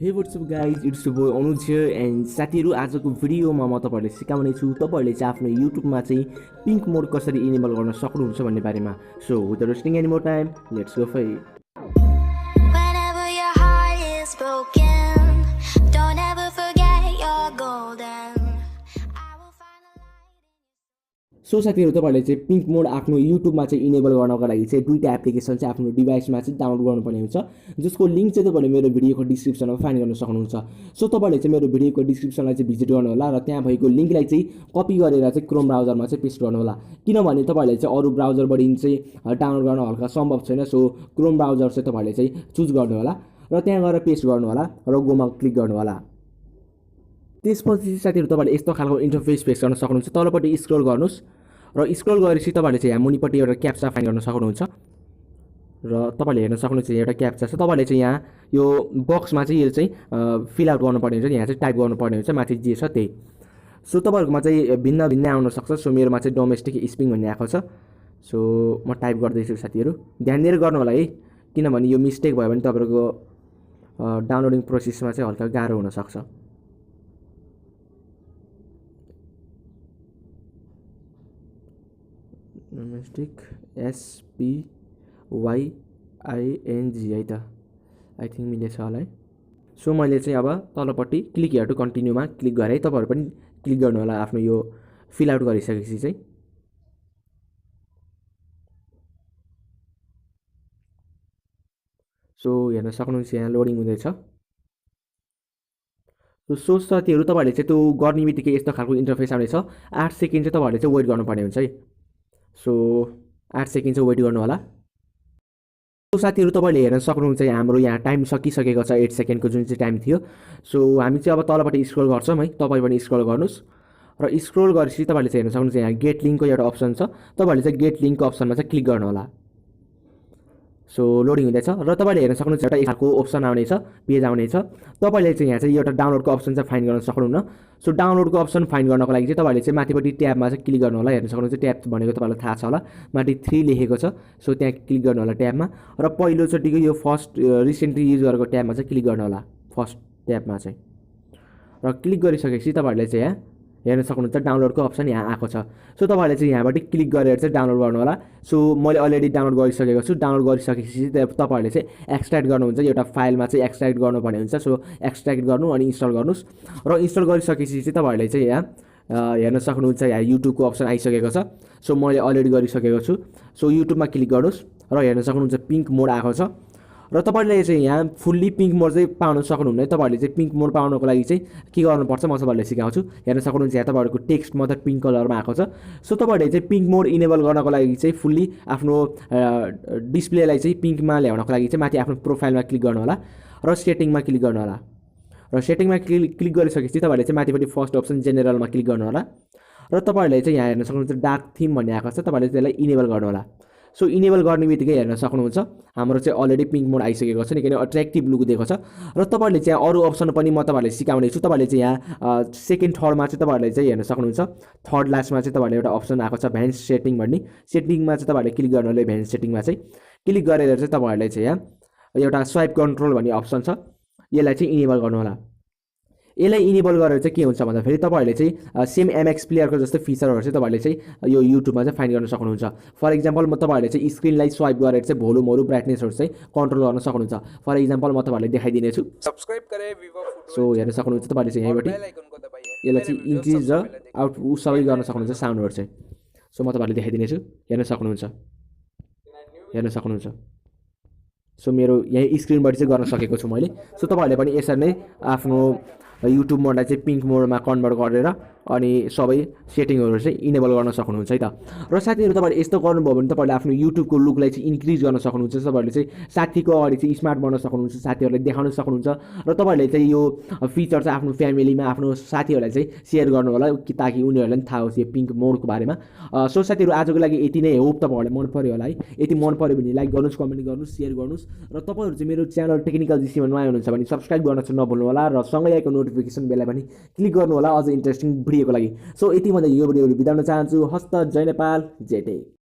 हे what's up guys it's your boy Anuj here and साथीहरू आजको भिडियोमा म तपाईँहरूले सिकाउने छु तपाईँहरूले चाहिँ आफ्नो युट्युबमा चाहिँ पिङ्क मोड कसरी इनेबल गर्न सक्नुहुन्छ भन्ने बारेमा। So without wasting any more time let's go for it. Whenever your heart is broken, don't ever forget you're golden. I will find a light. So साथीहरू तपाईँहरूले चाहिँ पिङ्क मोड आफ्नो युट्युबमा चाहिँ इनेबल गर्नको लागि चाहिँ दुईवटा एप्लिकेसन चाहिँ आफ्नो डिभाइसमा चाहिँ डाउनलोड गर्नुपर्ने हुन्छ, जसको लिङ्क चाहिँ तपाईँले मेरो भिडियोको डिस्क्रिप्सनमा फाइन्ड गर्न सक्नुहुन्छ। सो तपाईँले चाहिँ मेरो भिडियोको डिस्क्रिप्सनलाई चाहिँ भिजिट गर्नुहोला र त्यहाँ भएको लिङ्कलाई चाहिँ कपी गरेर चाहिँ क्रोम ब्राउजरमा चाहिँ पेस्ट गर्नुहोला, किनभने तपाईँहरूले चाहिँ अरू ब्राउजरबाट चाहिँ डाउनलोड गर्न हल्का सम्भव छैन। सो क्रोम ब्राउजर चाहिँ तपाईँहरूले चाहिँ चुज गर्नुहोला र त्यहाँ गएर पेस्ट गर्नुहोला र गोमा क्लिक गर्नुहोला। त्यसपछि साथीहरू तपाईँले यस्तो खालको इन्टरफेस फेस गर्न सक्नुहुन्छ। तलपट्टि स्क्रोल गर्नुहोस् र स्क्रोल गरेपछि तपाईँले चाहिँ यहाँ मुनिपट्टि एउटा क्याप्चा फाइन्ड गर्न सक्नुहुन्छ र तपाईँले हेर्न सक्नुहुन्छ एउटा क्याप्चा छ। तपाईँले चाहिँ यहाँ यो बक्समा चाहिँ यो चाहिँ फिल आउट गर्नुपर्ने हुन्छ, यहाँ चाहिँ टाइप गर्नुपर्ने हुन्छ, माथि जे छ त्यही। सो तपाईँहरूकोमा चाहिँ भिन्न भिन्न आउन सक्छ। सो मेरोमा चाहिँ डोमेस्टिक स्पिङ भन्ने आएको छ। सो म टाइप गर्दैछु साथीहरू, ध्यान दिएर गर्नु होला है, किनभने यो मिस्टेक भयो भने तपाईँहरूको डाउनलोडिङ प्रोसेसमा चाहिँ हल्का गाह्रो हुनसक्छ। डोमेस्टिक SPYING है त, आई थिङ्क मिलेछ होला है। सो मैले चाहिँ अब तलपट्टि क्लिक हियर टु कन्टिन्यूमा क्लिक गरेँ, तपाईँहरू पनि क्लिक गर्नु होला आफ्नो यो फिल आउट गरिसकेपछि चाहिँ। सो हेर्न सक्नुहुन्छ यहाँ लोडिङ हुँदैछ। सो साथीहरू तपाईँहरूले चाहिँ त्यो गर्ने बित्तिकै यस्तो खालको इन्टरफेस आउनेछ। 8 सेकेन्ड चाहिँ तपाईँहरूले चाहिँ वेट गर्नुपर्ने हुन्छ है। सो 8 सेकेन्ड चाहिँ वेट गर्नु होला। सो साथीहरू तपाईँले हेर्न सक्नुहुन्छ हाम्रो यहाँ टाइम सकिसकेको छ, 8 सेकेन्डको जुन चाहिँ टाइम थियो। सो हामी चाहिँ अब तलपट्टि स्क्रोल गर्छौँ है, तपाईँ पनि स्क्रोल गर्नुहोस् र स्क्रोल गरेपछि तपाईँले चाहिँ हेर्न सक्नुहुन्छ यहाँ गेट लिङ्कको एउटा अप्सन छ। तपाईँहरूले चाहिँ गेट लिङ्कको अप्सनमा चाहिँ क्लिक गर्नु होला। सो लोडिङ हुँदैछ र तपाईँले हेर्न सक्नुहुन्छ एउटा खालको अप्सन आउनेछ, पेज आउनेछ। तपाईँले चाहिँ यहाँ चाहिँ एउटा डाउनलोडको अप्सन चाहिँ फाइन्ड गर्न सक्नुहुन्न। सो डाउनलोडको अप्सन फाइन्ड गर्नको लागि चाहिँ तपाईँले चाहिँ माथिपट्टि ट्याबमा चाहिँ क्लिक गर्नु होला। हेर्न सक्नुहुन्छ ट्याब भनेको तपाईँलाई थाहा छ होला, माथि 3 लेखेको छ। सो त्यहाँ क्लिक गर्नु होला ट्याबमा र पहिलोचोटिको यो फर्स्ट रिसेन्टली युज गरेको ट्याबमा चाहिँ क्लिक गर्नु होला, फर्स्ट ट्याबमा चाहिँ। र क्लिक गरिसकेपछि तपाईँहरूले चाहिँ यहाँ हेर्न सक्नुहुन्छ डाउनलोडको अप्सन यहाँ आएको छ। सो तपाईँहरूले चाहिँ यहाँबाट क्लिक गरेर चाहिँ डाउनलोड गर्नु होला। सो मैले अलरेडी डाउनलोड गरिसकेको छु। डाउनलोड गरिसकेपछि तपाईँहरूले चाहिँ एक्सट्र्याक्ट गर्नुहुन्छ, एउटा फाइलमा चाहिँ एक्सट्र्याक्ट गर्नुपर्ने हुन्छ। सो एक्सट्र्याक्ट गर्नु अनि इन्स्टल गर्नुहोस् र इन्स्टल गरिसकेपछि चाहिँ तपाईँहरूले चाहिँ यहाँ हेर्न सक्नुहुन्छ यहाँ युट्युबको अप्सन आइसकेको छ। सो मैले अलरेडी गरिसकेको छु। सो युट्युबमा क्लिक गर्नुहोस् र हेर्न सक्नुहुन्छ पिङ्क मोड आएको छ र तपाईँले चाहिँ यहाँ फुल्ली पिङ्क मोड चाहिँ पाउन सक्नुहुन्न। तपाईँहरूले चाहिँ पिङ्क मोड पाउनको लागि चाहिँ के गर्नुपर्छ म तपाईँहरूले सिकाउँछु। हेर्न सक्नुहुन्छ यहाँ तपाईँहरूको टेक्स्ट मात्र पिङ्क कलरमा आएको छ। सो तपाईँहरूले चाहिँ पिङ्क मोड इनेबल गर्नको लागि चाहिँ फुल्ली आफ्नो डिस्प्लेलाई चाहिँ पिङ्कमा ल्याउनको लागि चाहिँ माथि आफ्नो प्रोफाइलमा क्लिक गर्नु होला र सेटिङमा क्लिक गर्नु होला र सेटिङमा क्लिक गरिसकेपछि तपाईँहरूले चाहिँ माथिपट्टि फर्स्ट अप्सन जेनरलमा क्लिक गर्नु होला र तपाईँहरूले चाहिँ यहाँ हेर्न सक्नुहुन्छ डार्क थिम भन्ने आएको छ। तपाईँहरूले त्यसलाई इनेबल गर्नु होला। सो इनेबल गर्ने बित्तिकै हेर्न सक्नुहुन्छ हाम्रो चाहिँ अलरेडी पिङ्क मोड आइसकेको छ, निकै अट्र्याक्टिभ लुक दिएको छ। र तपाईँहरूले चाहिँ अरू अप्सन पनि म तपाईँहरूले सिकाउने छु। तपाईँले चाहिँ यहाँ सेकेन्ड थर्डमा चाहिँ तपाईँहरूले चाहिँ हेर्न सक्नुहुन्छ, थर्ड लास्टमा चाहिँ तपाईँहरूले एउटा अप्सन आएको छ भ्यान्स सेटिङ भन्ने। सेटिङमा चाहिँ तपाईँहरूले क्लिक गर्नु होला। भ्यान्स सेटिङमा चाहिँ क्लिक गरेर चाहिँ तपाईँहरूले चाहिँ यहाँ एउटा स्वाइप कन्ट्रोल भन्ने अप्सन छ, यसलाई चाहिँ इनेबल गर्नु होला। यसलाई इनेबल गरेर चाहिँ के हुन्छ भन्दाखेरि तपाईँहरूले चाहिँ सेम एमएक्स प्लेयरको जस्तो फिचरहरू चाहिँ तपाईँहरूले चाहिँ यो युट्युबमा चाहिँ फाइन्ड गर्न सक्नुहुन्छ। फर इक्जाम्पल म तपाईँहरूले चाहिँ स्क्रिनलाई स्वाइप गरेर चाहिँ भोल्युमहरू ब्राइटनेसहरू चाहिँ कन्ट्रोल गर्न सक्नुहुन्छ। फर इक्जाम्पल म तपाईँहरूले देखाइदिनेछु। सो हेर्न सक्नुहुन्छ तपाईँहरूले चाहिँ यहीँबाट यसलाई चाहिँ इन्क्रिज र आउट सबै गर्न सक्नुहुन्छ साउन्डहरू चाहिँ। सो म तपाईँहरूले देखाइदिनेछु, हेर्न सक्नुहुन्छ, हेर्न सक्नुहुन्छ। सो मेरो यहीँ स्क्रिनबाट चाहिँ गर्न सकेको छु मैले। सो तपाईँहरूले पनि यसरी नै आफ्नो युट्युब मोडलाई चाहिँ पिङ्क मोडमा कन्भर्ट गरेर अनि सबै सेटिङहरू चाहिँ इनेबल गर्न सक्नुहुन्छ है त। र साथीहरू तपाईँले यस्तो गर्नुभयो भने तपाईँले आफ्नो युट्युबको लुकलाई चाहिँ इन्क्रिज गर्न सक्नुहुन्छ। तपाईँहरूले चाहिँ साथीको अगाडि चाहिँ स्मार्ट बनाउन सक्नुहुन्छ, साथीहरूलाई देखाउन सक्नुहुन्छ र तपाईँहरूले चाहिँ यो फिचर चाहिँ आफ्नो फ्यामिलीमा आफ्नो साथीहरूलाई चाहिँ सेयर गर्नु होला ताकि उनीहरूलाई पनि थाहा होस् यो पिङ्क मोडको बारेमा। सो साथीहरू आजको लागि यति नै। होप तपाईँहरूलाई मन पऱ्यो होला है। यति मन पऱ्यो भने लाइक गर्नुहोस्, कमेन्ट गर्नुहोस्, सेयर गर्नुहोस् र तपाईँहरू चाहिँ मेरो च्यानल टेक्निकल जिसीमा नयाँ हुनुहुन्छ भने सब्सक्राइब गर्न चाहिँ नभुल्नु होला र सँगै आएको नोटिफिकेसन बेललाई पनि क्लिक गर्नु होला अझ इन्ट्रेस्टिङ भिडियोको लागि। सो यति भन्दा यो भिडियोहरू बिताउन चाहन्छु। हस्त, जय नेपाल, जय टेक।